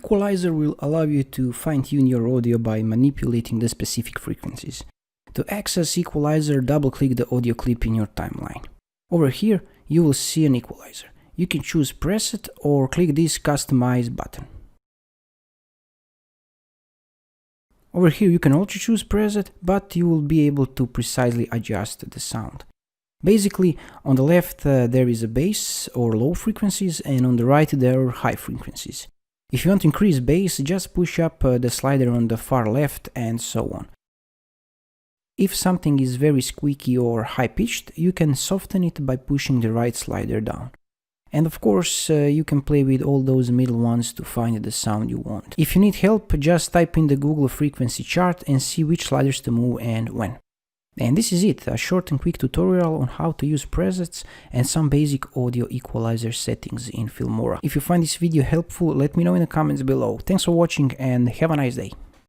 Equalizer will allow you to fine-tune your audio by manipulating the specific frequencies. To access Equalizer, double-click the audio clip in your timeline. Over here, you will see an equalizer. You can choose preset or click this Customize button. Over here you can also choose preset, but you will be able to precisely adjust the sound. Basically, on the left there is a bass or low frequencies, and on the right there are high frequencies. If you want to increase bass, just push up the slider on the far left and so on. If something is very squeaky or high-pitched, you can soften it by pushing the right slider down. And of course, you can play with all those middle ones to find the sound you want. If you need help, just type in the Google frequency chart and see which sliders to move and when. And this is it, a short and quick tutorial on how to use presets and some basic audio equalizer settings in Filmora. If you find this video helpful, let me know in the comments below. Thanks for watching and have a nice day.